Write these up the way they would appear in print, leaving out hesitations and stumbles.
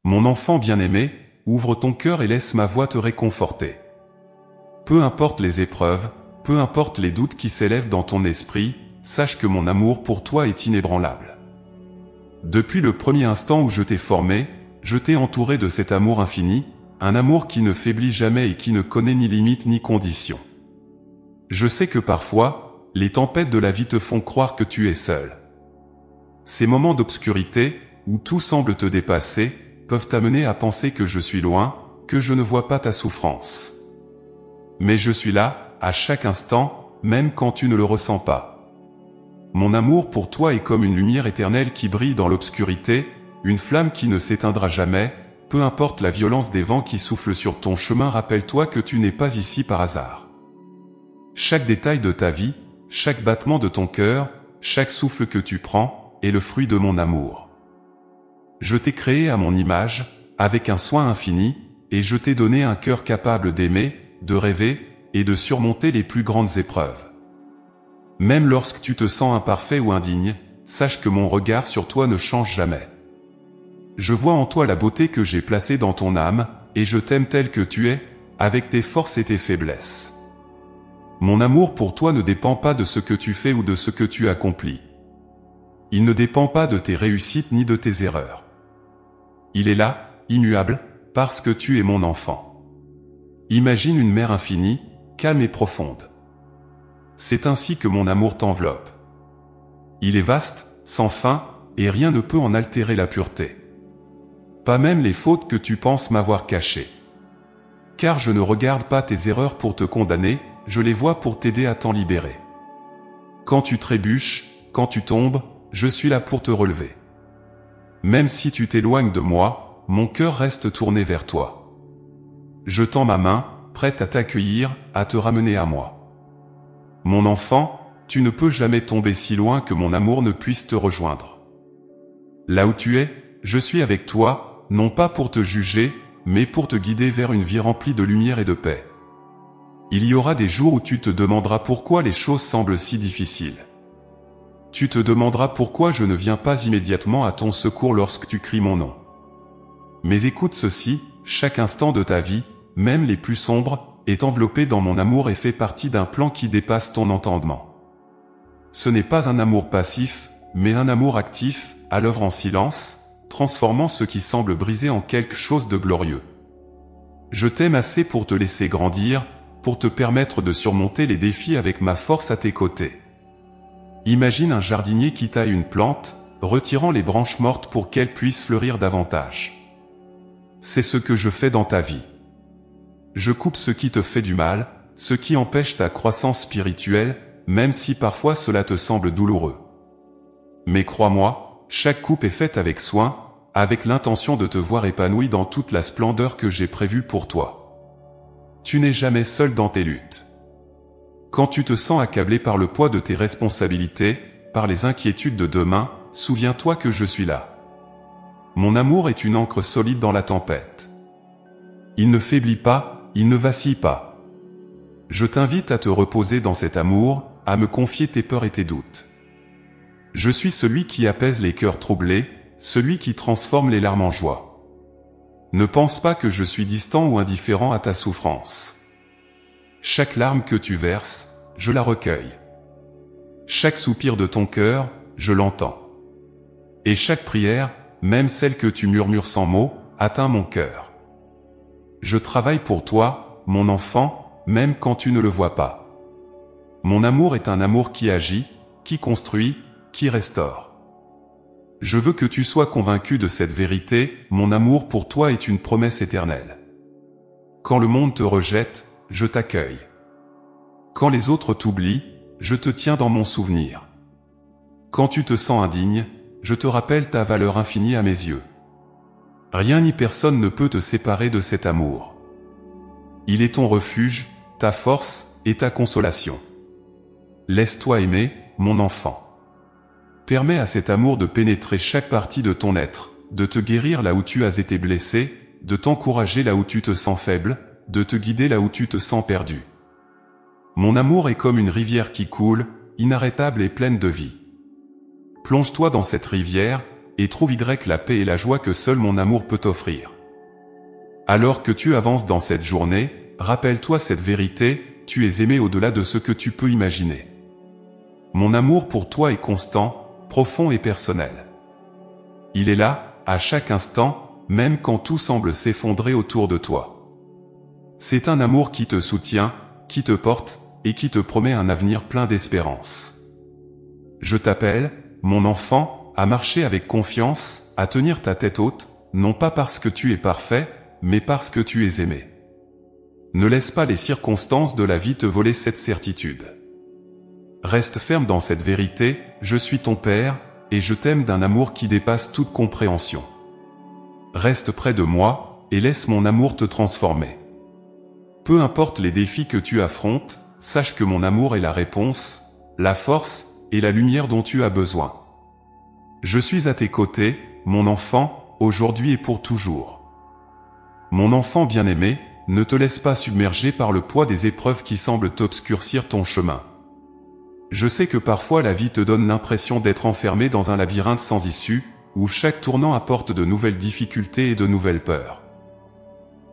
Mon enfant bien-aimé, ouvre ton cœur et laisse ma voix te réconforter. Peu importe les épreuves, peu importe les doutes qui s'élèvent dans ton esprit, sache que mon amour pour toi est inébranlable. Depuis le premier instant où je t'ai formé, je t'ai entouré de cet amour infini, un amour qui ne faiblit jamais et qui ne connaît ni limite ni condition. Je sais que parfois, les tempêtes de la vie te font croire que tu es seul. Ces moments d'obscurité, où tout semble te dépasser, peuvent t'amener à penser que je suis loin, que je ne vois pas ta souffrance. Mais je suis là, à chaque instant, même quand tu ne le ressens pas. Mon amour pour toi est comme une lumière éternelle qui brille dans l'obscurité, une flamme qui ne s'éteindra jamais, peu importe la violence des vents qui soufflent sur ton chemin, rappelle-toi que tu n'es pas ici par hasard. Chaque détail de ta vie, chaque battement de ton cœur, chaque souffle que tu prends, est le fruit de mon amour. Je t'ai créé à mon image, avec un soin infini, et je t'ai donné un cœur capable d'aimer, de rêver, et de surmonter les plus grandes épreuves. Même lorsque tu te sens imparfait ou indigne, sache que mon regard sur toi ne change jamais. Je vois en toi la beauté que j'ai placée dans ton âme, et je t'aime tel que tu es, avec tes forces et tes faiblesses. Mon amour pour toi ne dépend pas de ce que tu fais ou de ce que tu accomplis. Il ne dépend pas de tes réussites ni de tes erreurs. Il est là, immuable, parce que tu es mon enfant. Imagine une mer infinie, calme et profonde. C'est ainsi que mon amour t'enveloppe. Il est vaste, sans fin, et rien ne peut en altérer la pureté. Pas même les fautes que tu penses m'avoir cachées. Car je ne regarde pas tes erreurs pour te condamner, je les vois pour t'aider à t'en libérer. Quand tu trébuches, quand tu tombes, je suis là pour te relever. Même si tu t'éloignes de moi, mon cœur reste tourné vers toi. Je tends ma main, prête à t'accueillir, à te ramener à moi. Mon enfant, tu ne peux jamais tomber si loin que mon amour ne puisse te rejoindre. Là où tu es, je suis avec toi, non pas pour te juger, mais pour te guider vers une vie remplie de lumière et de paix. Il y aura des jours où tu te demanderas pourquoi les choses semblent si difficiles. Tu te demanderas pourquoi je ne viens pas immédiatement à ton secours lorsque tu cries mon nom. Mais écoute ceci, chaque instant de ta vie, même les plus sombres, est enveloppé dans mon amour et fait partie d'un plan qui dépasse ton entendement. Ce n'est pas un amour passif, mais un amour actif, à l'œuvre en silence, transformant ce qui semble brisé en quelque chose de glorieux. Je t'aime assez pour te laisser grandir, pour te permettre de surmonter les défis avec ma force à tes côtés. Imagine un jardinier qui taille une plante, retirant les branches mortes pour qu'elle puisse fleurir davantage. C'est ce que je fais dans ta vie. Je coupe ce qui te fait du mal, ce qui empêche ta croissance spirituelle, même si parfois cela te semble douloureux. Mais crois-moi, chaque coupe est faite avec soin, avec l'intention de te voir épanoui dans toute la splendeur que j'ai prévue pour toi. Tu n'es jamais seul dans tes luttes. Quand tu te sens accablé par le poids de tes responsabilités, par les inquiétudes de demain, souviens-toi que je suis là. Mon amour est une ancre solide dans la tempête. Il ne faiblit pas, il ne vacille pas. Je t'invite à te reposer dans cet amour, à me confier tes peurs et tes doutes. Je suis celui qui apaise les cœurs troublés, celui qui transforme les larmes en joie. Ne pense pas que je suis distant ou indifférent à ta souffrance. Chaque larme que tu verses, je la recueille. Chaque soupir de ton cœur, je l'entends. Et chaque prière, même celle que tu murmures sans mots, atteint mon cœur. Je travaille pour toi, mon enfant, même quand tu ne le vois pas. Mon amour est un amour qui agit, qui construit, qui restaure. Je veux que tu sois convaincu de cette vérité, mon amour pour toi est une promesse éternelle. Quand le monde te rejette, je t'accueille. Quand les autres t'oublient, je te tiens dans mon souvenir. Quand tu te sens indigne, je te rappelle ta valeur infinie à mes yeux. Rien ni personne ne peut te séparer de cet amour. Il est ton refuge, ta force et ta consolation. Laisse-toi aimer, mon enfant. Permets à cet amour de pénétrer chaque partie de ton être, de te guérir là où tu as été blessé, de t'encourager là où tu te sens faible, de te guider là où tu te sens perdu. Mon amour est comme une rivière qui coule, inarrêtable et pleine de vie. Plonge-toi dans cette rivière, et trouve la paix et la joie que seul mon amour peut offrir. Alors que tu avances dans cette journée, rappelle-toi cette vérité, tu es aimé au-delà de ce que tu peux imaginer. Mon amour pour toi est constant, profond et personnel. Il est là, à chaque instant, même quand tout semble s'effondrer autour de toi. C'est un amour qui te soutient, qui te porte, et qui te promet un avenir plein d'espérance. Je t'appelle, mon enfant, à marcher avec confiance, à tenir ta tête haute, non pas parce que tu es parfait, mais parce que tu es aimé. Ne laisse pas les circonstances de la vie te voler cette certitude. Reste ferme dans cette vérité, je suis ton Père, et je t'aime d'un amour qui dépasse toute compréhension. Reste près de moi, et laisse mon amour te transformer. Peu importe les défis que tu affrontes, sache que mon amour est la réponse, la force, et la lumière dont tu as besoin. Je suis à tes côtés, mon enfant, aujourd'hui et pour toujours. Mon enfant bien-aimé, ne te laisse pas submerger par le poids des épreuves qui semblent obscurcir ton chemin. Je sais que parfois la vie te donne l'impression d'être enfermé dans un labyrinthe sans issue, où chaque tournant apporte de nouvelles difficultés et de nouvelles peurs.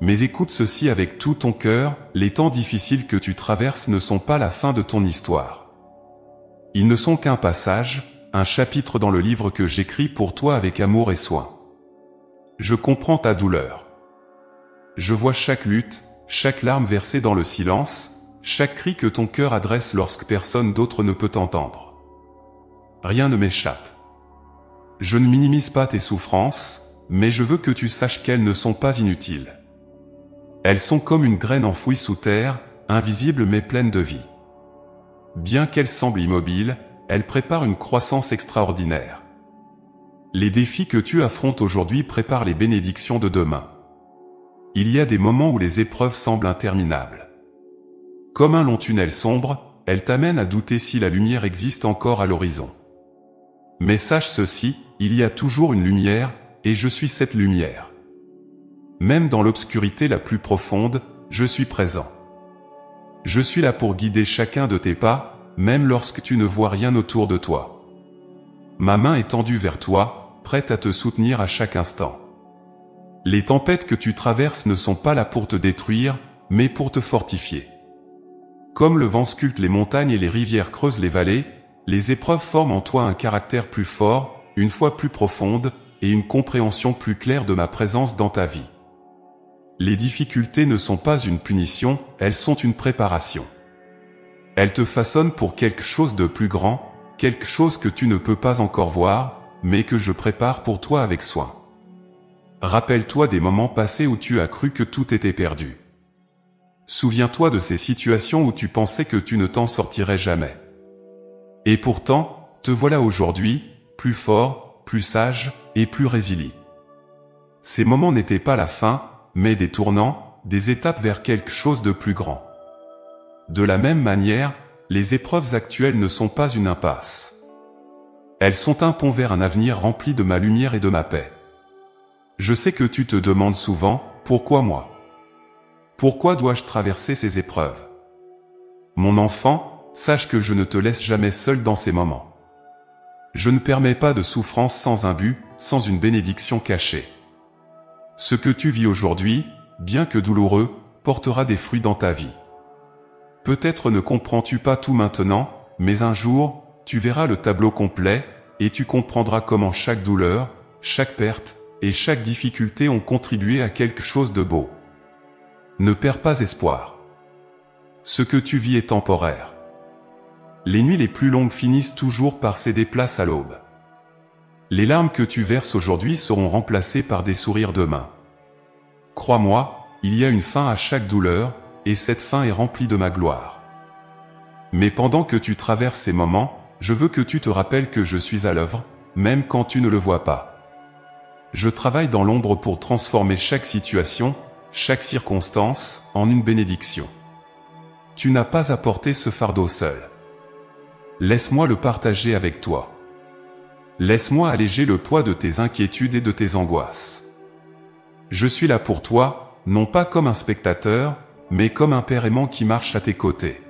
Mais écoute ceci avec tout ton cœur, les temps difficiles que tu traverses ne sont pas la fin de ton histoire. Ils ne sont qu'un passage, un chapitre dans le livre que j'écris pour toi avec amour et soin. Je comprends ta douleur. Je vois chaque lutte, chaque larme versée dans le silence, chaque cri que ton cœur adresse lorsque personne d'autre ne peut t'entendre. Rien ne m'échappe. Je ne minimise pas tes souffrances, mais je veux que tu saches qu'elles ne sont pas inutiles. Elles sont comme une graine enfouie sous terre, invisible mais pleine de vie. Bien qu'elles semblent immobiles, elles préparent une croissance extraordinaire. Les défis que tu affrontes aujourd'hui préparent les bénédictions de demain. Il y a des moments où les épreuves semblent interminables. Comme un long tunnel sombre, elles t'amènent à douter si la lumière existe encore à l'horizon. Mais sache ceci, il y a toujours une lumière, et je suis cette lumière. Même dans l'obscurité la plus profonde, je suis présent. Je suis là pour guider chacun de tes pas, même lorsque tu ne vois rien autour de toi. Ma main est tendue vers toi, prête à te soutenir à chaque instant. Les tempêtes que tu traverses ne sont pas là pour te détruire, mais pour te fortifier. Comme le vent sculpte les montagnes et les rivières creusent les vallées, les épreuves forment en toi un caractère plus fort, une foi plus profonde, et une compréhension plus claire de ma présence dans ta vie. Les difficultés ne sont pas une punition, elles sont une préparation. Elles te façonnent pour quelque chose de plus grand, quelque chose que tu ne peux pas encore voir, mais que je prépare pour toi avec soin. Rappelle-toi des moments passés où tu as cru que tout était perdu. Souviens-toi de ces situations où tu pensais que tu ne t'en sortirais jamais. Et pourtant, te voilà aujourd'hui, plus fort, plus sage et plus résilient. Ces moments n'étaient pas la fin, mais des tournants, des étapes vers quelque chose de plus grand. De la même manière, les épreuves actuelles ne sont pas une impasse. Elles sont un pont vers un avenir rempli de ma lumière et de ma paix. Je sais que tu te demandes souvent, pourquoi moi? Pourquoi dois-je traverser ces épreuves? Mon enfant, sache que je ne te laisse jamais seul dans ces moments. Je ne permets pas de souffrance sans un but, sans une bénédiction cachée. Ce que tu vis aujourd'hui, bien que douloureux, portera des fruits dans ta vie. Peut-être ne comprends-tu pas tout maintenant, mais un jour, tu verras le tableau complet, et tu comprendras comment chaque douleur, chaque perte, et chaque difficulté ont contribué à quelque chose de beau. Ne perds pas espoir. Ce que tu vis est temporaire. Les nuits les plus longues finissent toujours par céder place à l'aube. Les larmes que tu verses aujourd'hui seront remplacées par des sourires demain. Crois-moi, il y a une fin à chaque douleur, et cette fin est remplie de ma gloire. Mais pendant que tu traverses ces moments, je veux que tu te rappelles que je suis à l'œuvre, même quand tu ne le vois pas. Je travaille dans l'ombre pour transformer chaque situation, chaque circonstance, en une bénédiction. Tu n'as pas à porter ce fardeau seul. Laisse-moi le partager avec toi. Laisse-moi alléger le poids de tes inquiétudes et de tes angoisses. Je suis là pour toi, non pas comme un spectateur, mais comme un père aimant qui marche à tes côtés.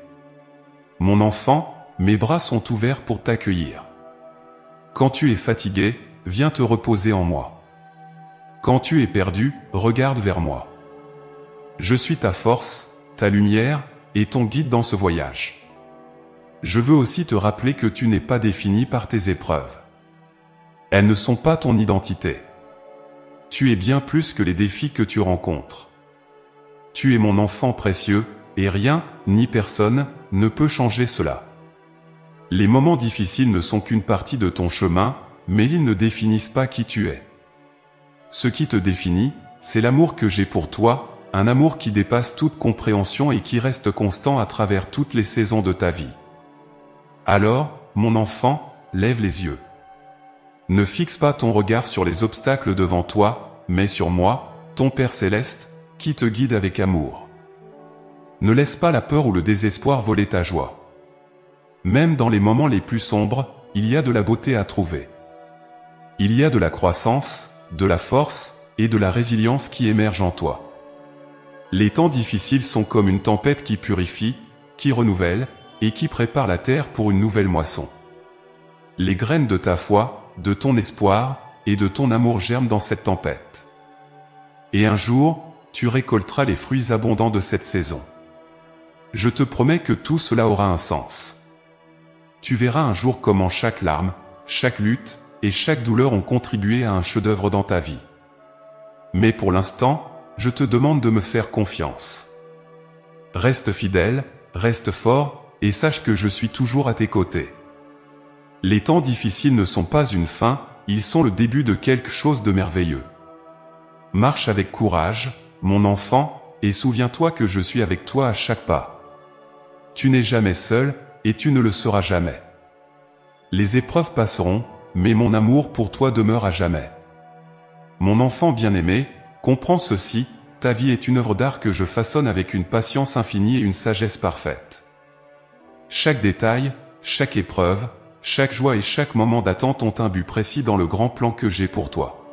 Mon enfant, mes bras sont ouverts pour t'accueillir. Quand tu es fatigué, viens te reposer en moi. Quand tu es perdu, regarde vers moi. Je suis ta force, ta lumière, et ton guide dans ce voyage. Je veux aussi te rappeler que tu n'es pas défini par tes épreuves. Elles ne sont pas ton identité. Tu es bien plus que les défis que tu rencontres. Tu es mon enfant précieux, et rien, ni personne, ne peut changer cela. Les moments difficiles ne sont qu'une partie de ton chemin, mais ils ne définissent pas qui tu es. Ce qui te définit, c'est l'amour que j'ai pour toi, un amour qui dépasse toute compréhension et qui reste constant à travers toutes les saisons de ta vie. Alors, mon enfant, lève les yeux. Ne fixe pas ton regard sur les obstacles devant toi, mais sur moi, ton Père céleste, qui te guide avec amour. Ne laisse pas la peur ou le désespoir voler ta joie. Même dans les moments les plus sombres, il y a de la beauté à trouver. Il y a de la croissance, de la force et de la résilience qui émergent en toi. Les temps difficiles sont comme une tempête qui purifie, qui renouvelle et qui prépare la terre pour une nouvelle moisson. Les graines de ta foi, de ton espoir et de ton amour germent dans cette tempête. Et un jour, tu récolteras les fruits abondants de cette saison. Je te promets que tout cela aura un sens. Tu verras un jour comment chaque larme, chaque lutte et chaque douleur ont contribué à un chef-d'œuvre dans ta vie. Mais pour l'instant, je te demande de me faire confiance. Reste fidèle, reste fort, et sache que je suis toujours à tes côtés. Les temps difficiles ne sont pas une fin, ils sont le début de quelque chose de merveilleux. Marche avec courage, mon enfant, et souviens-toi que je suis avec toi à chaque pas. Tu n'es jamais seul, et tu ne le seras jamais. Les épreuves passeront, mais mon amour pour toi demeure à jamais. Mon enfant bien-aimé, comprends ceci, ta vie est une œuvre d'art que je façonne avec une patience infinie et une sagesse parfaite. Chaque détail, chaque épreuve, chaque joie et chaque moment d'attente ont un but précis dans le grand plan que j'ai pour toi.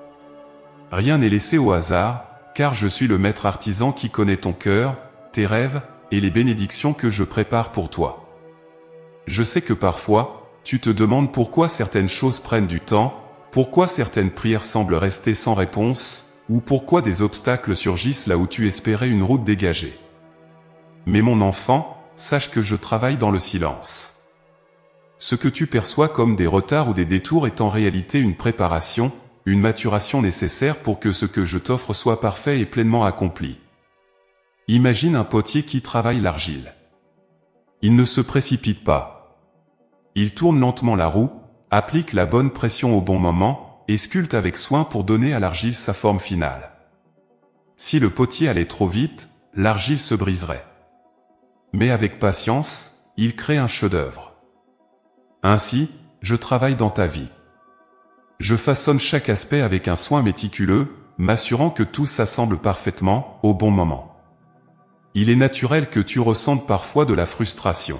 Rien n'est laissé au hasard, car je suis le maître artisan qui connaît ton cœur, tes rêves, et les bénédictions que je prépare pour toi. Je sais que parfois, tu te demandes pourquoi certaines choses prennent du temps, pourquoi certaines prières semblent rester sans réponse, ou pourquoi des obstacles surgissent là où tu espérais une route dégagée. Mais mon enfant, sache que je travaille dans le silence. Ce que tu perçois comme des retards ou des détours est en réalité une préparation, une maturation nécessaire pour que ce que je t'offre soit parfait et pleinement accompli. Imagine un potier qui travaille l'argile. Il ne se précipite pas. Il tourne lentement la roue, applique la bonne pression au bon moment, et sculpte avec soin pour donner à l'argile sa forme finale. Si le potier allait trop vite, l'argile se briserait. Mais avec patience, il crée un chef-d'œuvre. Ainsi, je travaille dans ta vie. Je façonne chaque aspect avec un soin méticuleux, m'assurant que tout s'assemble parfaitement, au bon moment. Il est naturel que tu ressentes parfois de la frustration.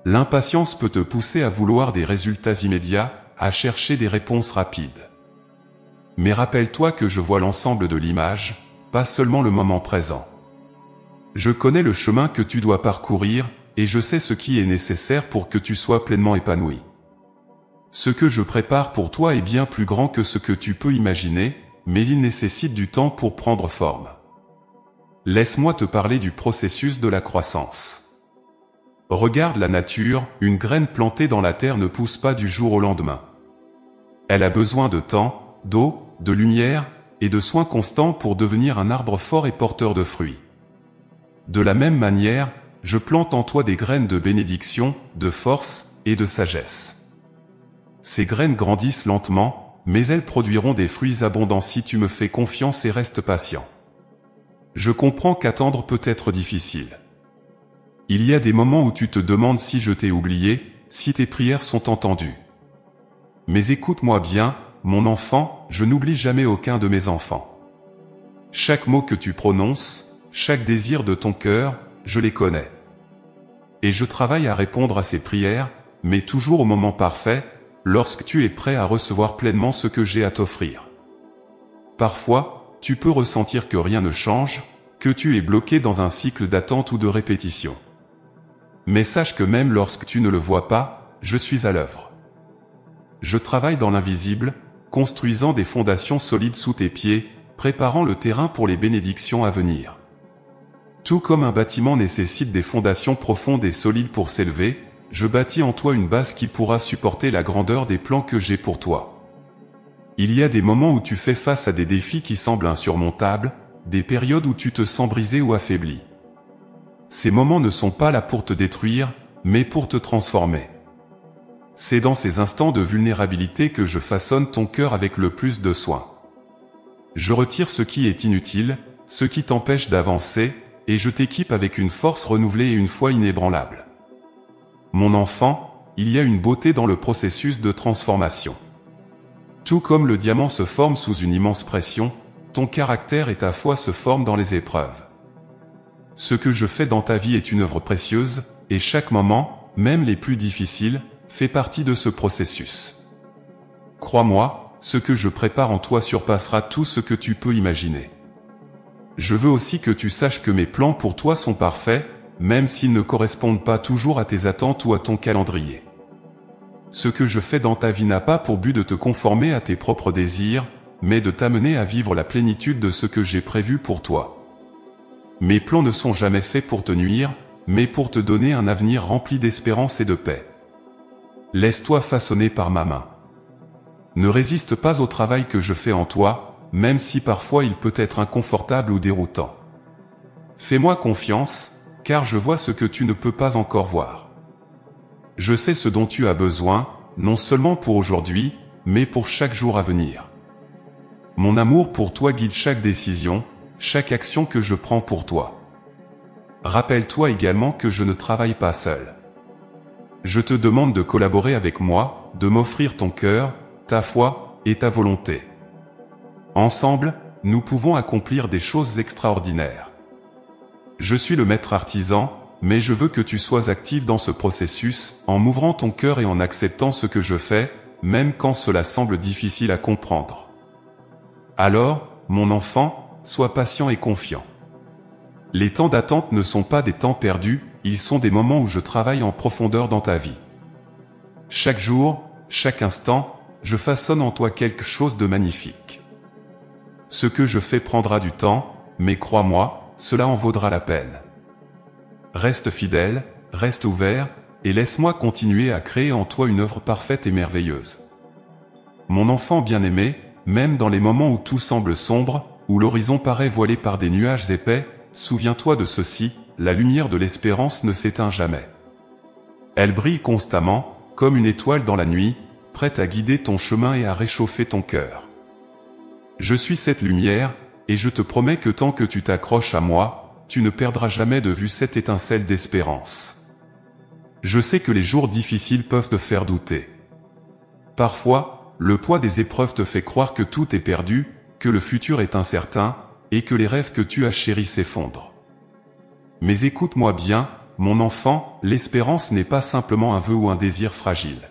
L'impatience peut te pousser à vouloir des résultats immédiats, à chercher des réponses rapides. Mais rappelle-toi que je vois l'ensemble de l'image, pas seulement le moment présent. Je connais le chemin que tu dois parcourir, et je sais ce qui est nécessaire pour que tu sois pleinement épanoui. Ce que je prépare pour toi est bien plus grand que ce que tu peux imaginer, mais il nécessite du temps pour prendre forme. Laisse-moi te parler du processus de la croissance. Regarde la nature, une graine plantée dans la terre ne pousse pas du jour au lendemain. Elle a besoin de temps, d'eau, de lumière, et de soins constants pour devenir un arbre fort et porteur de fruits. De la même manière, je plante en toi des graines de bénédiction, de force et de sagesse. Ces graines grandissent lentement, mais elles produiront des fruits abondants si tu me fais confiance et restes patient. Je comprends qu'attendre peut être difficile. Il y a des moments où tu te demandes si je t'ai oublié, si tes prières sont entendues. Mais écoute-moi bien, mon enfant, je n'oublie jamais aucun de mes enfants. Chaque mot que tu prononces, chaque désir de ton cœur, je les connais. Et je travaille à répondre à ces prières, mais toujours au moment parfait, lorsque tu es prêt à recevoir pleinement ce que j'ai à t'offrir. Parfois, tu peux ressentir que rien ne change, que tu es bloqué dans un cycle d'attente ou de répétition. Mais sache que même lorsque tu ne le vois pas, je suis à l'œuvre. Je travaille dans l'invisible, construisant des fondations solides sous tes pieds, préparant le terrain pour les bénédictions à venir. Tout comme un bâtiment nécessite des fondations profondes et solides pour s'élever, je bâtis en toi une base qui pourra supporter la grandeur des plans que j'ai pour toi. Il y a des moments où tu fais face à des défis qui semblent insurmontables, des périodes où tu te sens brisé ou affaibli. Ces moments ne sont pas là pour te détruire, mais pour te transformer. C'est dans ces instants de vulnérabilité que je façonne ton cœur avec le plus de soin. Je retire ce qui est inutile, ce qui t'empêche d'avancer, et je t'équipe avec une force renouvelée et une foi inébranlable. Mon enfant, il y a une beauté dans le processus de transformation. Tout comme le diamant se forme sous une immense pression, ton caractère et ta foi se forment dans les épreuves. Ce que je fais dans ta vie est une œuvre précieuse, et chaque moment, même les plus difficiles, fait partie de ce processus. Crois-moi, ce que je prépare en toi surpassera tout ce que tu peux imaginer. Je veux aussi que tu saches que mes plans pour toi sont parfaits, même s'ils ne correspondent pas toujours à tes attentes ou à ton calendrier. Ce que je fais dans ta vie n'a pas pour but de te conformer à tes propres désirs, mais de t'amener à vivre la plénitude de ce que j'ai prévu pour toi. Mes plans ne sont jamais faits pour te nuire, mais pour te donner un avenir rempli d'espérance et de paix. Laisse-toi façonner par ma main. Ne résiste pas au travail que je fais en toi, même si parfois il peut être inconfortable ou déroutant. Fais-moi confiance, car je vois ce que tu ne peux pas encore voir. Je sais ce dont tu as besoin, non seulement pour aujourd'hui, mais pour chaque jour à venir. Mon amour pour toi guide chaque décision, chaque action que je prends pour toi. Rappelle-toi également que je ne travaille pas seul. Je te demande de collaborer avec moi, de m'offrir ton cœur, ta foi et ta volonté. Ensemble, nous pouvons accomplir des choses extraordinaires. Je suis le maître artisan, mais je veux que tu sois actif dans ce processus, en m'ouvrant ton cœur et en acceptant ce que je fais, même quand cela semble difficile à comprendre. Alors, mon enfant, sois patient et confiant. Les temps d'attente ne sont pas des temps perdus, ils sont des moments où je travaille en profondeur dans ta vie. Chaque jour, chaque instant, je façonne en toi quelque chose de magnifique. Ce que je fais prendra du temps, mais crois-moi, cela en vaudra la peine. Reste fidèle, reste ouvert, et laisse-moi continuer à créer en toi une œuvre parfaite et merveilleuse. Mon enfant bien-aimé, même dans les moments où tout semble sombre, où l'horizon paraît voilé par des nuages épais, souviens-toi de ceci, la lumière de l'espérance ne s'éteint jamais. Elle brille constamment, comme une étoile dans la nuit, prête à guider ton chemin et à réchauffer ton cœur. Je suis cette lumière, et je te promets que tant que tu t'accroches à moi, tu ne perdras jamais de vue cette étincelle d'espérance. Je sais que les jours difficiles peuvent te faire douter. Parfois, le poids des épreuves te fait croire que tout est perdu, que le futur est incertain, et que les rêves que tu as chéris s'effondrent. Mais écoute-moi bien, mon enfant, l'espérance n'est pas simplement un vœu ou un désir fragile.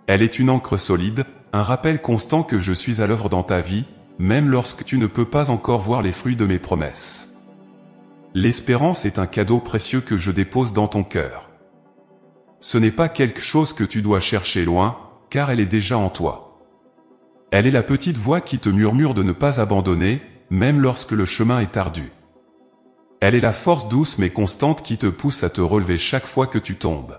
Elle est une ancre solide, un rappel constant que je suis à l'œuvre dans ta vie, même lorsque tu ne peux pas encore voir les fruits de mes promesses. L'espérance est un cadeau précieux que je dépose dans ton cœur. Ce n'est pas quelque chose que tu dois chercher loin, car elle est déjà en toi. Elle est la petite voix qui te murmure de ne pas abandonner, même lorsque le chemin est ardu. Elle est la force douce mais constante qui te pousse à te relever chaque fois que tu tombes.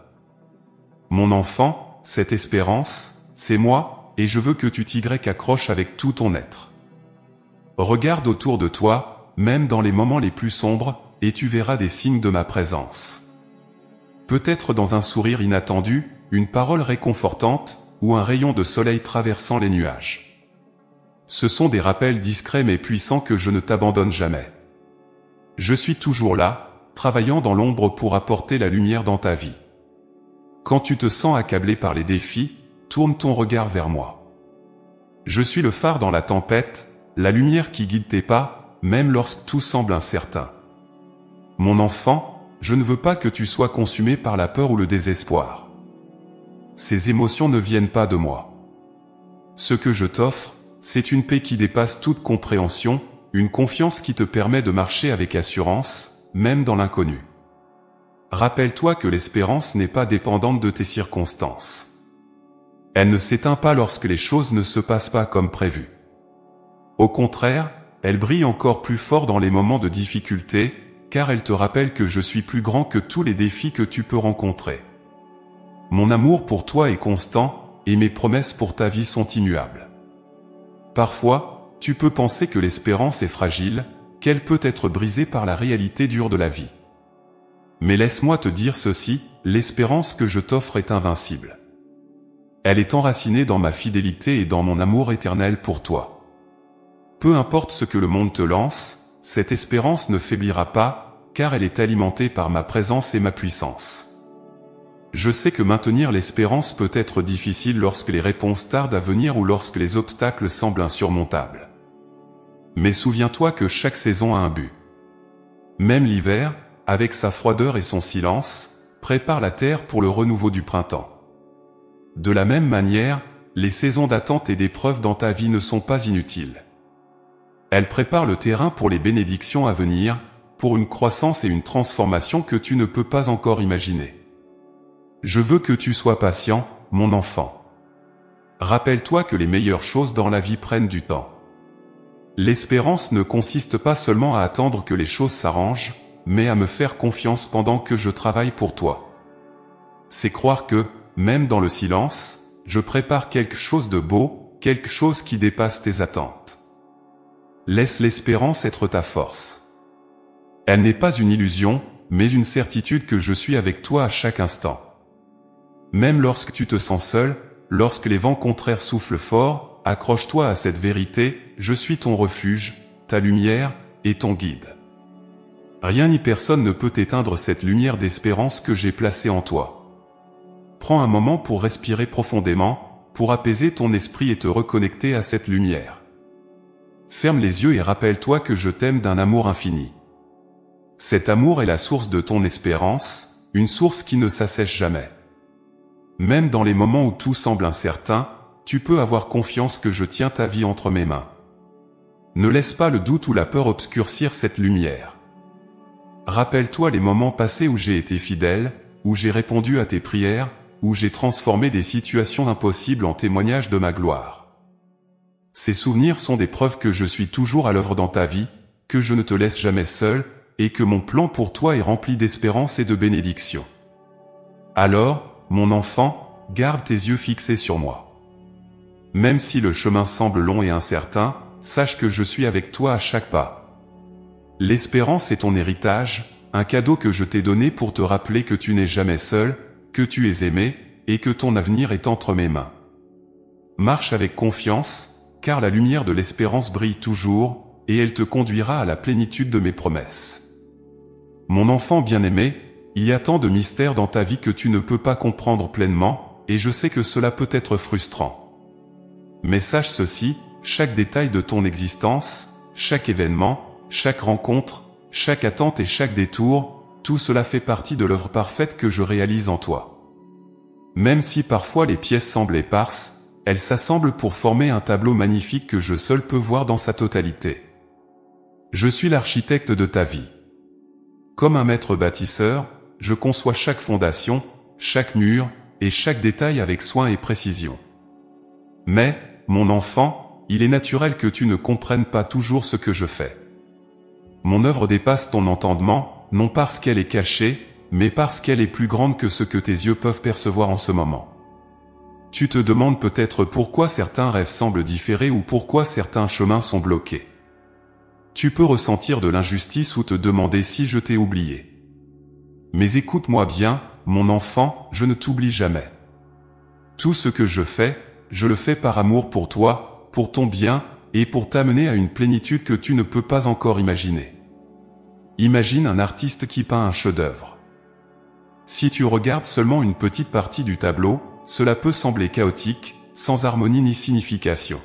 Mon enfant, cette espérance, c'est moi, et je veux que tu t'y accroches avec tout ton être. Regarde autour de toi, même dans les moments les plus sombres, et tu verras des signes de ma présence. Peut-être dans un sourire inattendu, une parole réconfortante, ou un rayon de soleil traversant les nuages. Ce sont des rappels discrets mais puissants que je ne t'abandonne jamais. Je suis toujours là, travaillant dans l'ombre pour apporter la lumière dans ta vie. Quand tu te sens accablé par les défis, tourne ton regard vers moi. Je suis le phare dans la tempête, la lumière qui guide tes pas, même lorsque tout semble incertain. Mon enfant, je ne veux pas que tu sois consumé par la peur ou le désespoir. Ces émotions ne viennent pas de moi. Ce que je t'offre, c'est une paix qui dépasse toute compréhension, une confiance qui te permet de marcher avec assurance, même dans l'inconnu. Rappelle-toi que l'espérance n'est pas dépendante de tes circonstances. Elle ne s'éteint pas lorsque les choses ne se passent pas comme prévu. Au contraire, elle brille encore plus fort dans les moments de difficulté, car elle te rappelle que je suis plus grand que tous les défis que tu peux rencontrer. Mon amour pour toi est constant, et mes promesses pour ta vie sont immuables. Parfois, tu peux penser que l'espérance est fragile, qu'elle peut être brisée par la réalité dure de la vie. Mais laisse-moi te dire ceci, l'espérance que je t'offre est invincible. Elle est enracinée dans ma fidélité et dans mon amour éternel pour toi. Peu importe ce que le monde te lance, cette espérance ne faiblira pas, car elle est alimentée par ma présence et ma puissance. Je sais que maintenir l'espérance peut être difficile lorsque les réponses tardent à venir ou lorsque les obstacles semblent insurmontables. Mais souviens-toi que chaque saison a un but. Même l'hiver, avec sa froideur et son silence, prépare la terre pour le renouveau du printemps. De la même manière, les saisons d'attente et d'épreuve dans ta vie ne sont pas inutiles. Elles préparent le terrain pour les bénédictions à venir, pour une croissance et une transformation que tu ne peux pas encore imaginer. Je veux que tu sois patient, mon enfant. Rappelle-toi que les meilleures choses dans la vie prennent du temps. L'espérance ne consiste pas seulement à attendre que les choses s'arrangent, mais à me faire confiance pendant que je travaille pour toi. C'est croire que, même dans le silence, je prépare quelque chose de beau, quelque chose qui dépasse tes attentes. Laisse l'espérance être ta force. Elle n'est pas une illusion, mais une certitude que je suis avec toi à chaque instant. Même lorsque tu te sens seul, lorsque les vents contraires soufflent fort, accroche-toi à cette vérité, je suis ton refuge, ta lumière, et ton guide. Rien ni personne ne peut éteindre cette lumière d'espérance que j'ai placée en toi. Prends un moment pour respirer profondément, pour apaiser ton esprit et te reconnecter à cette lumière. Ferme les yeux et rappelle-toi que je t'aime d'un amour infini. Cet amour est la source de ton espérance, une source qui ne s'assèche jamais. Même dans les moments où tout semble incertain, tu peux avoir confiance que je tiens ta vie entre mes mains. Ne laisse pas le doute ou la peur obscurcir cette lumière. Rappelle-toi les moments passés où j'ai été fidèle, où j'ai répondu à tes prières, où j'ai transformé des situations impossibles en témoignages de ma gloire. Ces souvenirs sont des preuves que je suis toujours à l'œuvre dans ta vie, que je ne te laisse jamais seul, et que mon plan pour toi est rempli d'espérance et de bénédiction. Alors, mon enfant, garde tes yeux fixés sur moi. Même si le chemin semble long et incertain, sache que je suis avec toi à chaque pas. L'espérance est ton héritage, un cadeau que je t'ai donné pour te rappeler que tu n'es jamais seul, que tu es aimé, et que ton avenir est entre mes mains. Marche avec confiance, car la lumière de l'espérance brille toujours, et elle te conduira à la plénitude de mes promesses. Mon enfant bien-aimé, il y a tant de mystères dans ta vie que tu ne peux pas comprendre pleinement, et je sais que cela peut être frustrant. Mais sache ceci, chaque détail de ton existence, chaque événement, chaque rencontre, chaque attente et chaque détour, tout cela fait partie de l'œuvre parfaite que je réalise en toi. Même si parfois les pièces semblent éparses, elles s'assemblent pour former un tableau magnifique que je seul peux voir dans sa totalité. Je suis l'architecte de ta vie. Comme un maître bâtisseur, je conçois chaque fondation, chaque mur, et chaque détail avec soin et précision. Mais, mon enfant, il est naturel que tu ne comprennes pas toujours ce que je fais. Mon œuvre dépasse ton entendement, non parce qu'elle est cachée, mais parce qu'elle est plus grande que ce que tes yeux peuvent percevoir en ce moment. Tu te demandes peut-être pourquoi certains rêves semblent différés ou pourquoi certains chemins sont bloqués. Tu peux ressentir de l'injustice ou te demander si je t'ai oublié. Mais écoute-moi bien, mon enfant, je ne t'oublie jamais. Tout ce que je fais, je le fais par amour pour toi, pour ton bien, et pour t'amener à une plénitude que tu ne peux pas encore imaginer. Imagine un artiste qui peint un chef-d'œuvre. Si tu regardes seulement une petite partie du tableau, cela peut sembler chaotique, sans harmonie ni signification.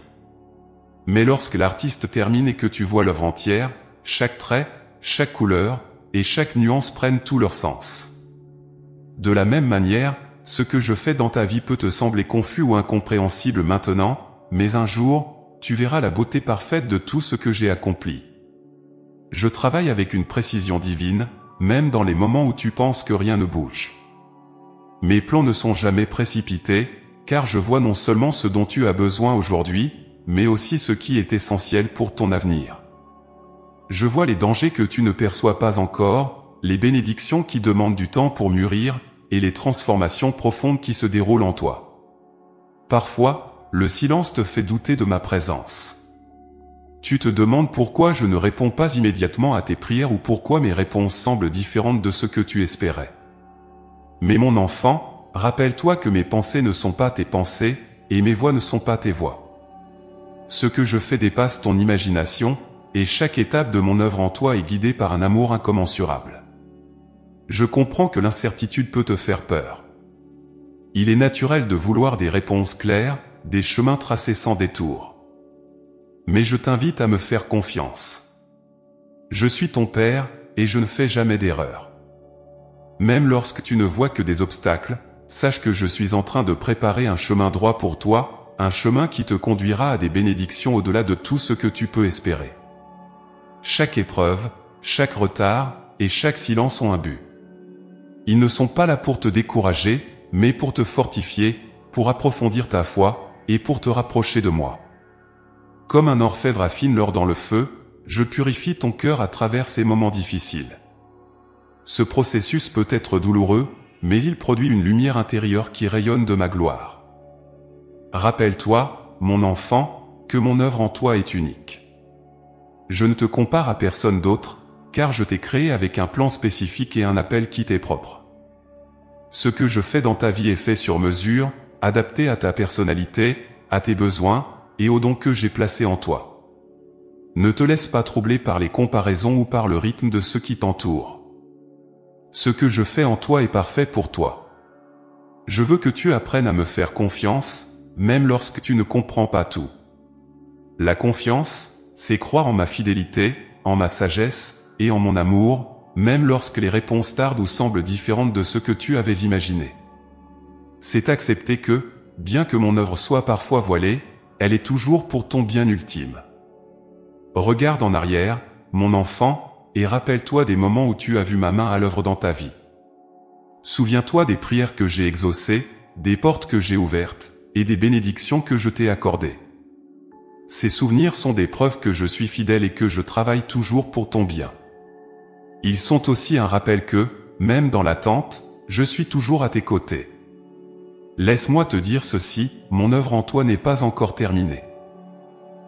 Mais lorsque l'artiste termine et que tu vois l'œuvre entière, chaque trait, chaque couleur, et chaque nuance prennent tout leur sens. De la même manière, ce que je fais dans ta vie peut te sembler confus ou incompréhensible maintenant, mais un jour, tu verras la beauté parfaite de tout ce que j'ai accompli. Je travaille avec une précision divine, même dans les moments où tu penses que rien ne bouge. Mes plans ne sont jamais précipités, car je vois non seulement ce dont tu as besoin aujourd'hui, mais aussi ce qui est essentiel pour ton avenir. Je vois les dangers que tu ne perçois pas encore, les bénédictions qui demandent du temps pour mûrir, et les transformations profondes qui se déroulent en toi. Parfois, le silence te fait douter de ma présence. Tu te demandes pourquoi je ne réponds pas immédiatement à tes prières ou pourquoi mes réponses semblent différentes de ce que tu espérais. Mais mon enfant, rappelle-toi que mes pensées ne sont pas tes pensées, et mes voix ne sont pas tes voix. Ce que je fais dépasse ton imagination, et chaque étape de mon œuvre en toi est guidée par un amour incommensurable. Je comprends que l'incertitude peut te faire peur. Il est naturel de vouloir des réponses claires, des chemins tracés sans détour. Mais je t'invite à me faire confiance. Je suis ton Père, et je ne fais jamais d'erreur. Même lorsque tu ne vois que des obstacles, sache que je suis en train de préparer un chemin droit pour toi, un chemin qui te conduira à des bénédictions au-delà de tout ce que tu peux espérer. Chaque épreuve, chaque retard et chaque silence ont un but. Ils ne sont pas là pour te décourager, mais pour te fortifier, pour approfondir ta foi et pour te rapprocher de moi. Comme un orfèvre affine l'or dans le feu, je purifie ton cœur à travers ces moments difficiles. Ce processus peut être douloureux, mais il produit une lumière intérieure qui rayonne de ma gloire. Rappelle-toi, mon enfant, que mon œuvre en toi est unique. Je ne te compare à personne d'autre, car je t'ai créé avec un plan spécifique et un appel qui t'est propre. Ce que je fais dans ta vie est fait sur mesure, adapté à ta personnalité, à tes besoins, et aux dons que j'ai placés en toi. Ne te laisse pas troubler par les comparaisons ou par le rythme de ceux qui t'entourent. Ce que je fais en toi est parfait pour toi. Je veux que tu apprennes à me faire confiance, même lorsque tu ne comprends pas tout. La confiance, c'est croire en ma fidélité, en ma sagesse, et en mon amour, même lorsque les réponses tardent ou semblent différentes de ce que tu avais imaginé. C'est accepter que, bien que mon œuvre soit parfois voilée, elle est toujours pour ton bien ultime. Regarde en arrière, mon enfant, et rappelle-toi des moments où tu as vu ma main à l'œuvre dans ta vie. Souviens-toi des prières que j'ai exaucées, des portes que j'ai ouvertes, et des bénédictions que je t'ai accordées. Ces souvenirs sont des preuves que je suis fidèle et que je travaille toujours pour ton bien. Ils sont aussi un rappel que, même dans l'attente, je suis toujours à tes côtés. Laisse-moi te dire ceci, mon œuvre en toi n'est pas encore terminée.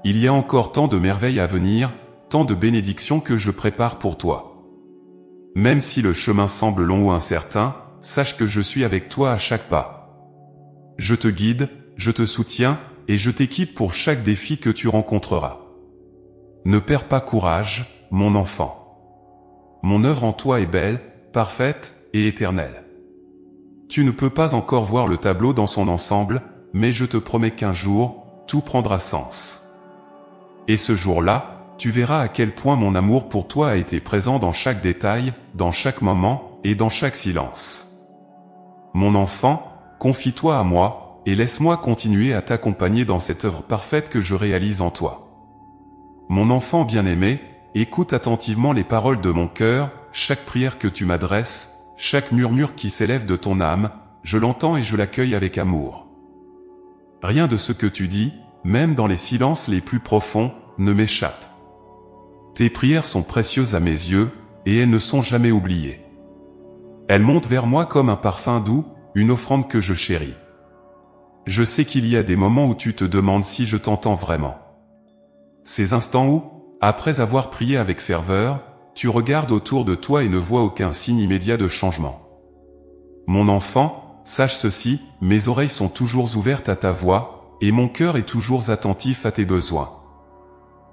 Il y a encore tant de merveilles à venir, tant de bénédictions que je prépare pour toi. Même si le chemin semble long ou incertain, sache que je suis avec toi à chaque pas. Je te guide, je te soutiens, et je t'équipe pour chaque défi que tu rencontreras. Ne perds pas courage, mon enfant. Mon œuvre en toi est belle, parfaite et éternelle. Tu ne peux pas encore voir le tableau dans son ensemble, mais je te promets qu'un jour, tout prendra sens. Et ce jour-là, tu verras à quel point mon amour pour toi a été présent dans chaque détail, dans chaque moment et dans chaque silence. Mon enfant, confie-toi à moi, et laisse-moi continuer à t'accompagner dans cette œuvre parfaite que je réalise en toi. Mon enfant bien-aimé, écoute attentivement les paroles de mon cœur, chaque prière que tu m'adresses, chaque murmure qui s'élève de ton âme, je l'entends et je l'accueille avec amour. Rien de ce que tu dis, même dans les silences les plus profonds, ne m'échappe. Tes prières sont précieuses à mes yeux, et elles ne sont jamais oubliées. Elles montent vers moi comme un parfum doux, une offrande que je chéris. Je sais qu'il y a des moments où tu te demandes si je t'entends vraiment. Ces instants où, après avoir prié avec ferveur, tu regardes autour de toi et ne vois aucun signe immédiat de changement. Mon enfant, sache ceci, mes oreilles sont toujours ouvertes à ta voix, et mon cœur est toujours attentif à tes besoins.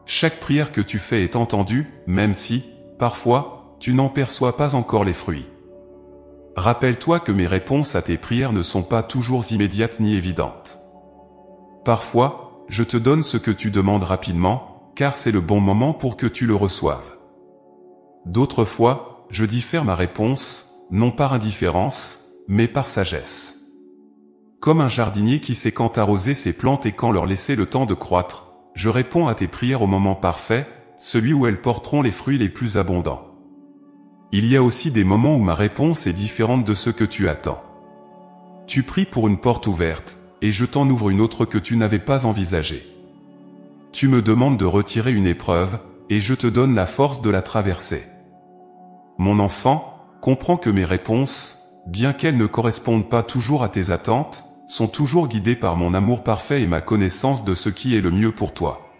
Chaque prière que tu fais est entendue, même si, parfois, tu n'en perçois pas encore les fruits. Rappelle-toi que mes réponses à tes prières ne sont pas toujours immédiates ni évidentes. Parfois, je te donne ce que tu demandes rapidement, car c'est le bon moment pour que tu le reçoives. D'autres fois, je diffère ma réponse, non par indifférence, mais par sagesse. Comme un jardinier qui sait quand arroser ses plantes et quand leur laisser le temps de croître, je réponds à tes prières au moment parfait, celui où elles porteront les fruits les plus abondants. Il y a aussi des moments où ma réponse est différente de ce que tu attends. Tu pries pour une porte ouverte, et je t'en ouvre une autre que tu n'avais pas envisagée. Tu me demandes de retirer une épreuve, et je te donne la force de la traverser. Mon enfant, comprends que mes réponses, bien qu'elles ne correspondent pas toujours à tes attentes, sont toujours guidées par mon amour parfait et ma connaissance de ce qui est le mieux pour toi.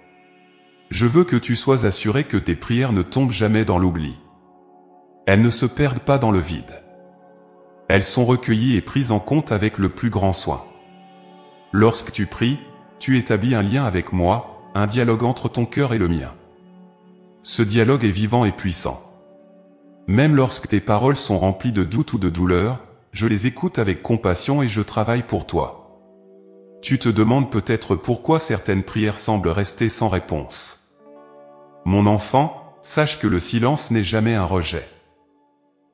Je veux que tu sois assuré que tes prières ne tombent jamais dans l'oubli. Elles ne se perdent pas dans le vide. Elles sont recueillies et prises en compte avec le plus grand soin. Lorsque tu pries, tu établis un lien avec moi, un dialogue entre ton cœur et le mien. Ce dialogue est vivant et puissant. Même lorsque tes paroles sont remplies de doute ou de douleur, je les écoute avec compassion et je travaille pour toi. Tu te demandes peut-être pourquoi certaines prières semblent rester sans réponse. Mon enfant, sache que le silence n'est jamais un rejet.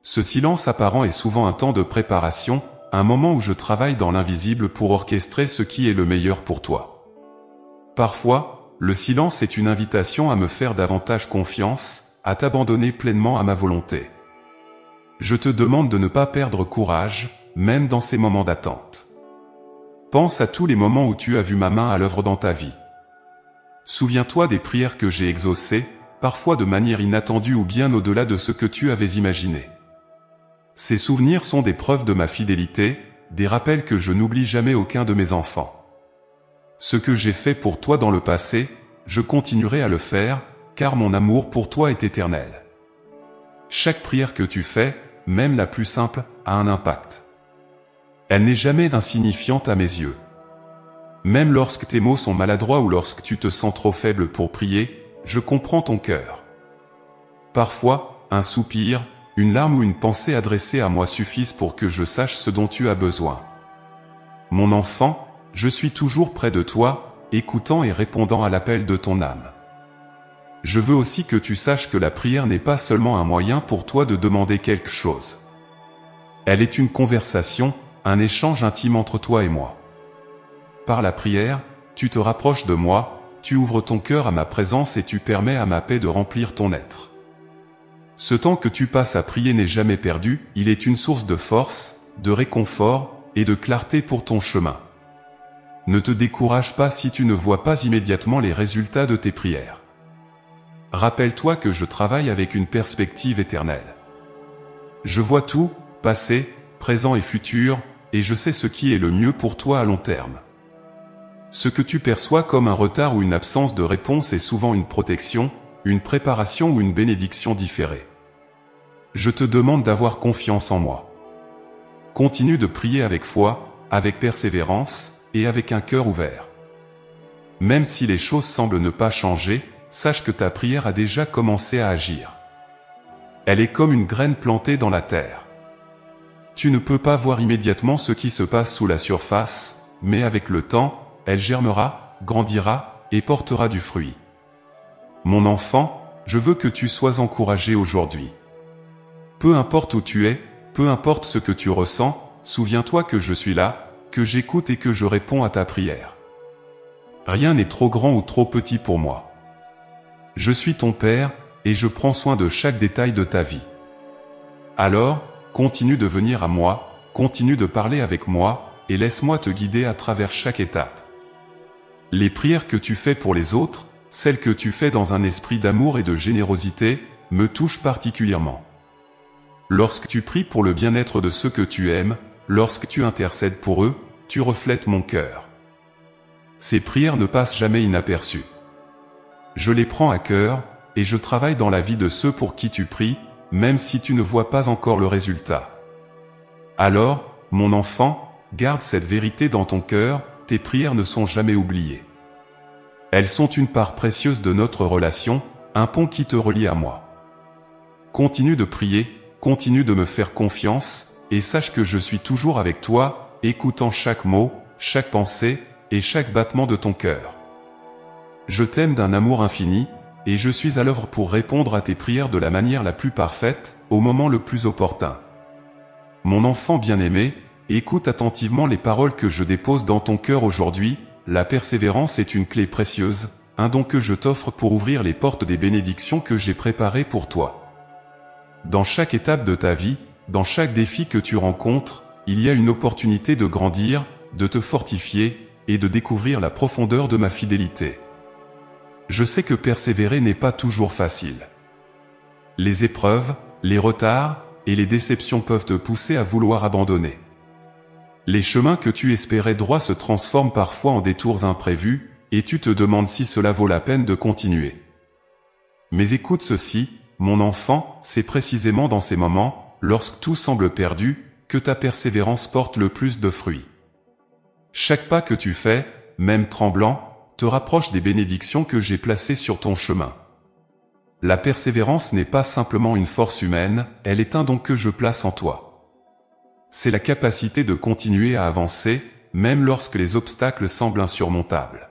Ce silence apparent est souvent un temps de préparation, un moment où je travaille dans l'invisible pour orchestrer ce qui est le meilleur pour toi. Parfois, le silence est une invitation à me faire davantage confiance, à t'abandonner pleinement à ma volonté. Je te demande de ne pas perdre courage, même dans ces moments d'attente. Pense à tous les moments où tu as vu ma main à l'œuvre dans ta vie. Souviens-toi des prières que j'ai exaucées, parfois de manière inattendue ou bien au-delà de ce que tu avais imaginé. Ces souvenirs sont des preuves de ma fidélité, des rappels que je n'oublie jamais aucun de mes enfants. Ce que j'ai fait pour toi dans le passé, je continuerai à le faire, car mon amour pour toi est éternel. Chaque prière que tu fais, même la plus simple, a un impact. Elle n'est jamais insignifiante à mes yeux. Même lorsque tes mots sont maladroits ou lorsque tu te sens trop faible pour prier, je comprends ton cœur. Parfois, un soupir, une larme ou une pensée adressée à moi suffisent pour que je sache ce dont tu as besoin. Mon enfant, je suis toujours près de toi, écoutant et répondant à l'appel de ton âme. Je veux aussi que tu saches que la prière n'est pas seulement un moyen pour toi de demander quelque chose. Elle est une conversation, un échange intime entre toi et moi. Par la prière, tu te rapproches de moi, tu ouvres ton cœur à ma présence et tu permets à ma paix de remplir ton être. Ce temps que tu passes à prier n'est jamais perdu, il est une source de force, de réconfort et de clarté pour ton chemin. Ne te décourage pas si tu ne vois pas immédiatement les résultats de tes prières. Rappelle-toi que je travaille avec une perspective éternelle. Je vois tout, passé, présent et futur, et je sais ce qui est le mieux pour toi à long terme. Ce que tu perçois comme un retard ou une absence de réponse est souvent une protection, une préparation ou une bénédiction différée. Je te demande d'avoir confiance en moi. Continue de prier avec foi, avec persévérance, et avec un cœur ouvert. Même si les choses semblent ne pas changer, sache que ta prière a déjà commencé à agir. Elle est comme une graine plantée dans la terre. Tu ne peux pas voir immédiatement ce qui se passe sous la surface, mais avec le temps, elle germera, grandira, et portera du fruit. Mon enfant, je veux que tu sois encouragé aujourd'hui. Peu importe où tu es, peu importe ce que tu ressens, souviens-toi que je suis là, que j'écoute et que je réponds à ta prière. Rien n'est trop grand ou trop petit pour moi. Je suis ton Père, et je prends soin de chaque détail de ta vie. Alors, continue de venir à moi, continue de parler avec moi, et laisse-moi te guider à travers chaque étape. Les prières que tu fais pour les autres, celles que tu fais dans un esprit d'amour et de générosité, me touchent particulièrement. Lorsque tu pries pour le bien-être de ceux que tu aimes, lorsque tu intercèdes pour eux, tu reflètes mon cœur. Ces prières ne passent jamais inaperçues. Je les prends à cœur, et je travaille dans la vie de ceux pour qui tu pries, même si tu ne vois pas encore le résultat. Alors, mon enfant, garde cette vérité dans ton cœur, tes prières ne sont jamais oubliées. Elles sont une part précieuse de notre relation, un pont qui te relie à moi. Continue de prier, continue de me faire confiance, et sache que je suis toujours avec toi, écoutant chaque mot, chaque pensée, et chaque battement de ton cœur. Je t'aime d'un amour infini, et je suis à l'œuvre pour répondre à tes prières de la manière la plus parfaite, au moment le plus opportun. Mon enfant bien-aimé, écoute attentivement les paroles que je dépose dans ton cœur aujourd'hui. La persévérance est une clé précieuse, un don que je t'offre pour ouvrir les portes des bénédictions que j'ai préparées pour toi. Dans chaque étape de ta vie, dans chaque défi que tu rencontres, il y a une opportunité de grandir, de te fortifier, et de découvrir la profondeur de ma fidélité. Je sais que persévérer n'est pas toujours facile. Les épreuves, les retards, et les déceptions peuvent te pousser à vouloir abandonner. Les chemins que tu espérais droits se transforment parfois en détours imprévus, et tu te demandes si cela vaut la peine de continuer. Mais écoute ceci, mon enfant, c'est précisément dans ces moments, lorsque tout semble perdu, que ta persévérance porte le plus de fruits. Chaque pas que tu fais, même tremblant, te rapproche des bénédictions que j'ai placées sur ton chemin. La persévérance n'est pas simplement une force humaine, elle est un don que je place en toi. C'est la capacité de continuer à avancer, même lorsque les obstacles semblent insurmontables.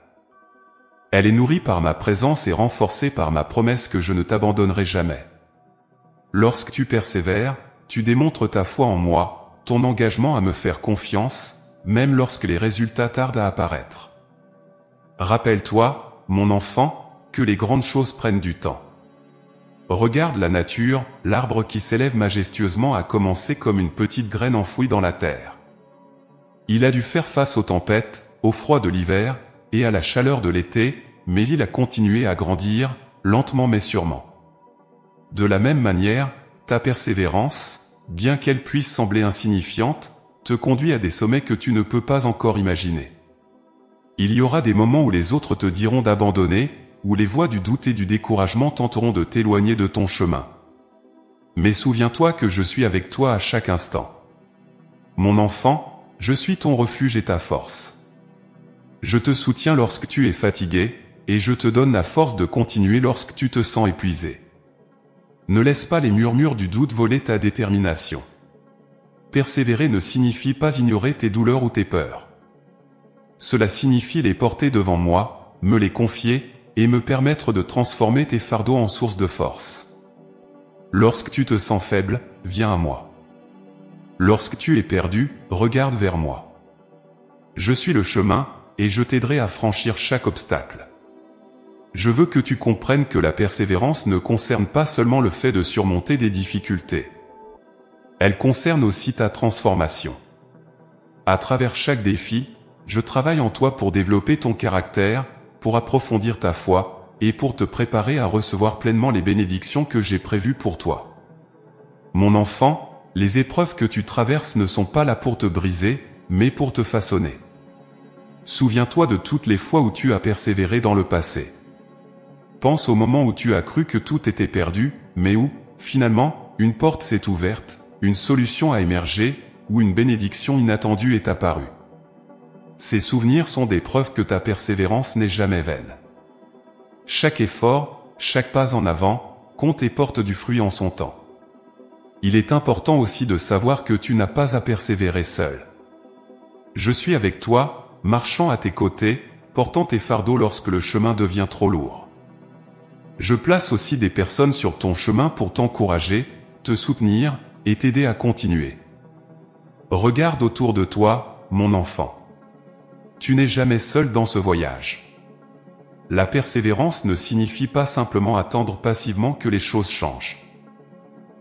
Elle est nourrie par ma présence et renforcée par ma promesse que je ne t'abandonnerai jamais. Lorsque tu persévères, tu démontres ta foi en moi, ton engagement à me faire confiance, même lorsque les résultats tardent à apparaître. Rappelle-toi, mon enfant, que les grandes choses prennent du temps. Regarde la nature, l'arbre qui s'élève majestueusement a commencé comme une petite graine enfouie dans la terre. Il a dû faire face aux tempêtes, au froid de l'hiver, et à la chaleur de l'été, mais il a continué à grandir, lentement mais sûrement. De la même manière, ta persévérance, bien qu'elle puisse sembler insignifiante, te conduit à des sommets que tu ne peux pas encore imaginer. Il y aura des moments où les autres te diront d'abandonner, où les voix du doute et du découragement tenteront de t'éloigner de ton chemin. Mais souviens-toi que je suis avec toi à chaque instant. Mon enfant, je suis ton refuge et ta force. Je te soutiens lorsque tu es fatigué, et je te donne la force de continuer lorsque tu te sens épuisé. Ne laisse pas les murmures du doute voler ta détermination. Persévérer ne signifie pas ignorer tes douleurs ou tes peurs. Cela signifie les porter devant moi, me les confier, et me permettre de transformer tes fardeaux en source de force. Lorsque tu te sens faible, viens à moi. Lorsque tu es perdu, regarde vers moi. Je suis le chemin, et je t'aiderai à franchir chaque obstacle. Je veux que tu comprennes que la persévérance ne concerne pas seulement le fait de surmonter des difficultés. Elle concerne aussi ta transformation. À travers chaque défi, je travaille en toi pour développer ton caractère, pour approfondir ta foi, et pour te préparer à recevoir pleinement les bénédictions que j'ai prévues pour toi. Mon enfant, les épreuves que tu traverses ne sont pas là pour te briser, mais pour te façonner. Souviens-toi de toutes les fois où tu as persévéré dans le passé. Pense au moment où tu as cru que tout était perdu, mais où, finalement, une porte s'est ouverte, une solution a émergé, ou une bénédiction inattendue est apparue. Ces souvenirs sont des preuves que ta persévérance n'est jamais vaine. Chaque effort, chaque pas en avant, compte et porte du fruit en son temps. Il est important aussi de savoir que tu n'as pas à persévérer seul. Je suis avec toi, marchant à tes côtés, portant tes fardeaux lorsque le chemin devient trop lourd. Je place aussi des personnes sur ton chemin pour t'encourager, te soutenir, et t'aider à continuer. Regarde autour de toi, mon enfant. Tu n'es jamais seul dans ce voyage. La persévérance ne signifie pas simplement attendre passivement que les choses changent.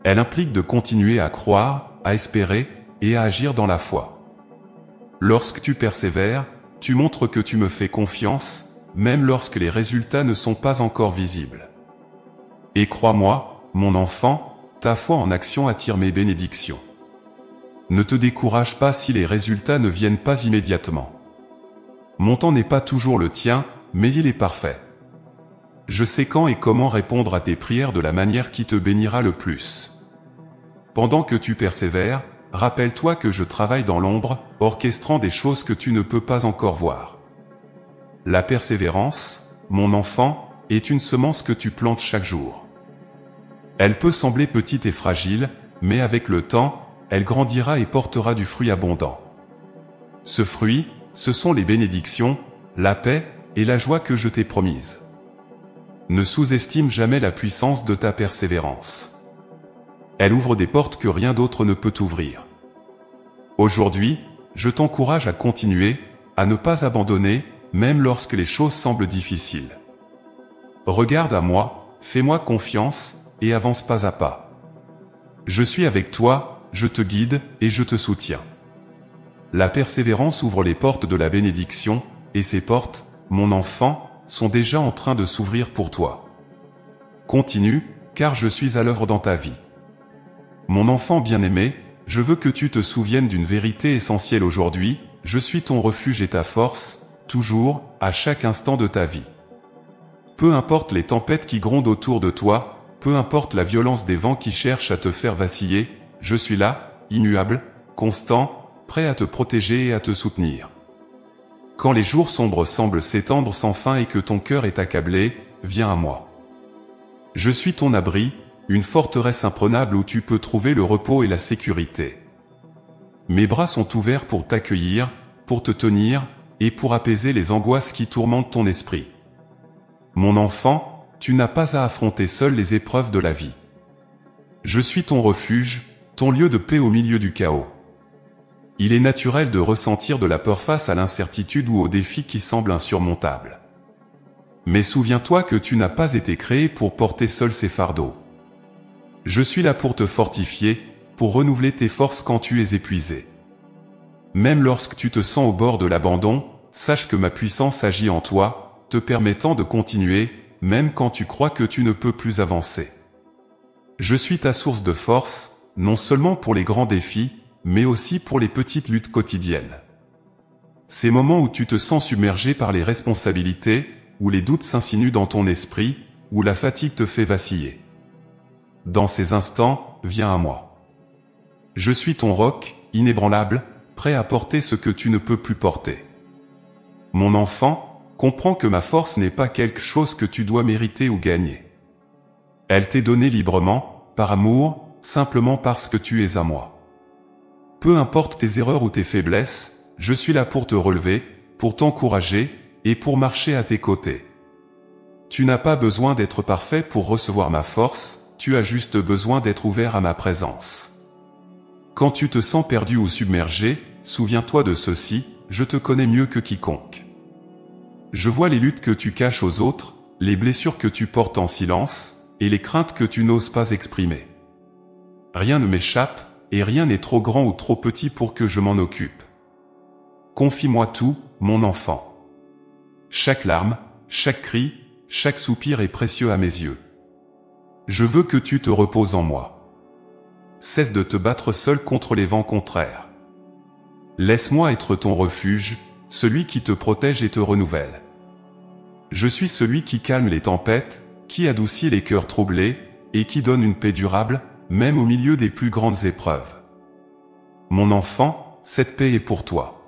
Elle implique de continuer à croire, à espérer, et à agir dans la foi. Lorsque tu persévères, tu montres que tu me fais confiance, même lorsque les résultats ne sont pas encore visibles. Et crois-moi, mon enfant, ta foi en action attire mes bénédictions. Ne te décourage pas si les résultats ne viennent pas immédiatement. Mon temps n'est pas toujours le tien, mais il est parfait. Je sais quand et comment répondre à tes prières de la manière qui te bénira le plus. Pendant que tu persévères, rappelle-toi que je travaille dans l'ombre, orchestrant des choses que tu ne peux pas encore voir. La persévérance, mon enfant, est une semence que tu plantes chaque jour. Elle peut sembler petite et fragile, mais avec le temps, elle grandira et portera du fruit abondant. Ce fruit, ce sont les bénédictions, la paix et la joie que je t'ai promises. Ne sous-estime jamais la puissance de ta persévérance. Elle ouvre des portes que rien d'autre ne peut ouvrir. Aujourd'hui, je t'encourage à continuer, à ne pas abandonner, même lorsque les choses semblent difficiles. Regarde à moi, fais-moi confiance, et avance pas à pas. Je suis avec toi, je te guide, et je te soutiens. la persévérance ouvre les portes de la bénédiction, et ces portes, mon enfant, sont déjà en train de s'ouvrir pour toi. Continue, car je suis à l'œuvre dans ta vie. Mon enfant bien-aimé, je veux que tu te souviennes d'une vérité essentielle aujourd'hui, je suis ton refuge et ta force, toujours, à chaque instant de ta vie. Peu importe les tempêtes qui grondent autour de toi, peu importe la violence des vents qui cherchent à te faire vaciller, je suis là, immuable, constant, prêt à te protéger et à te soutenir. Quand les jours sombres semblent s'étendre sans fin et que ton cœur est accablé, viens à moi. Je suis ton abri, une forteresse imprenable où tu peux trouver le repos et la sécurité. Mes bras sont ouverts pour t'accueillir, pour te tenir, et pour apaiser les angoisses qui tourmentent ton esprit. Mon enfant, tu n'as pas à affronter seul les épreuves de la vie. Je suis ton refuge, ton lieu de paix au milieu du chaos. Il est naturel de ressentir de la peur face à l'incertitude ou aux défis qui semblent insurmontables. Mais souviens-toi que tu n'as pas été créé pour porter seul ces fardeaux. Je suis là pour te fortifier, pour renouveler tes forces quand tu es épuisé. Même lorsque tu te sens au bord de l'abandon, sache que ma puissance agit en toi, te permettant de continuer, même quand tu crois que tu ne peux plus avancer. Je suis ta source de force, non seulement pour les grands défis, mais aussi pour les petites luttes quotidiennes. Ces moments où tu te sens submergé par les responsabilités, où les doutes s'insinuent dans ton esprit, où la fatigue te fait vaciller. Dans ces instants, viens à moi. Je suis ton roc, inébranlable, prêt à porter ce que tu ne peux plus porter. Mon enfant, comprends que ma force n'est pas quelque chose que tu dois mériter ou gagner. Elle t'est donnée librement, par amour, simplement parce que tu es à moi. Peu importe tes erreurs ou tes faiblesses, je suis là pour te relever, pour t'encourager, et pour marcher à tes côtés. Tu n'as pas besoin d'être parfait pour recevoir ma force, tu as juste besoin d'être ouvert à ma présence. Quand tu te sens perdu ou submergé, souviens-toi de ceci, je te connais mieux que quiconque. Je vois les luttes que tu caches aux autres, les blessures que tu portes en silence, et les craintes que tu n'oses pas exprimer. Rien ne m'échappe, et rien n'est trop grand ou trop petit pour que je m'en occupe. Confie-moi tout, mon enfant. Chaque larme, chaque cri, chaque soupir est précieux à mes yeux. Je veux que tu te reposes en moi. Cesse de te battre seul contre les vents contraires. Laisse-moi être ton refuge, celui qui te protège et te renouvelle. Je suis celui qui calme les tempêtes, qui adoucit les cœurs troublés, et qui donne une paix durable, même au milieu des plus grandes épreuves. Mon enfant, cette paix est pour toi.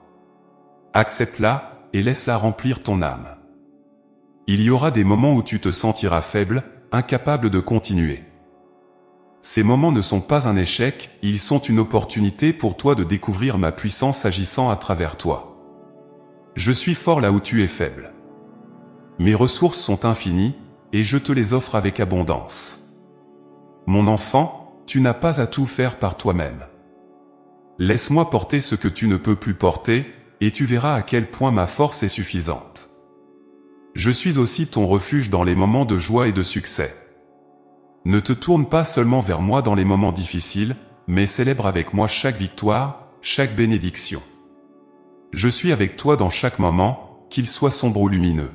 Accepte-la, et laisse-la remplir ton âme. Il y aura des moments où tu te sentiras faible, incapable de continuer. Ces moments ne sont pas un échec, ils sont une opportunité pour toi de découvrir ma puissance agissant à travers toi. Je suis fort là où tu es faible. Mes ressources sont infinies, et je te les offre avec abondance. Mon enfant, tu n'as pas à tout faire par toi-même. Laisse-moi porter ce que tu ne peux plus porter, et tu verras à quel point ma force est suffisante. Je suis aussi ton refuge dans les moments de joie et de succès. Ne te tourne pas seulement vers moi dans les moments difficiles, mais célèbre avec moi chaque victoire, chaque bénédiction. Je suis avec toi dans chaque moment, qu'il soit sombre ou lumineux.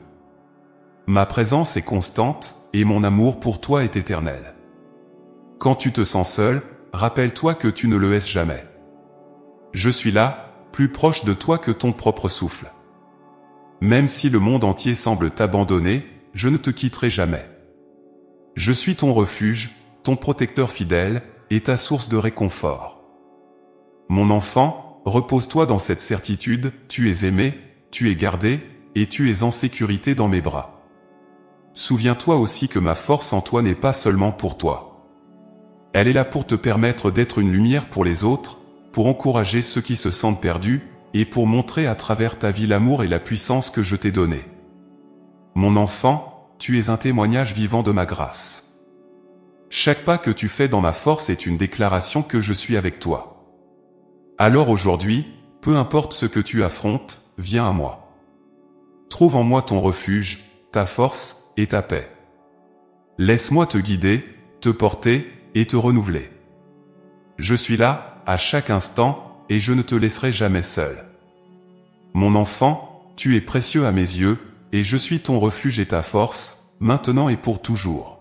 Ma présence est constante, et mon amour pour toi est éternel. Quand tu te sens seul, rappelle-toi que tu ne le es jamais. Je suis là, plus proche de toi que ton propre souffle. Même si le monde entier semble t'abandonner, je ne te quitterai jamais. Je suis ton refuge, ton protecteur fidèle, et ta source de réconfort. Mon enfant, repose-toi dans cette certitude, tu es aimé, tu es gardé, et tu es en sécurité dans mes bras. Souviens-toi aussi que ma force en toi n'est pas seulement pour toi. Elle est là pour te permettre d'être une lumière pour les autres, pour encourager ceux qui se sentent perdus, et pour montrer à travers ta vie l'amour et la puissance que je t'ai donnée. Mon enfant, tu es un témoignage vivant de ma grâce. Chaque pas que tu fais dans ma force est une déclaration que je suis avec toi. Alors aujourd'hui, peu importe ce que tu affrontes, viens à moi. Trouve en moi ton refuge, ta force et ta paix. Laisse-moi te guider, te porter et te renouveler. Je suis là, à chaque instant, et je ne te laisserai jamais seul. Mon enfant, tu es précieux à mes yeux, et je suis ton refuge et ta force, maintenant et pour toujours.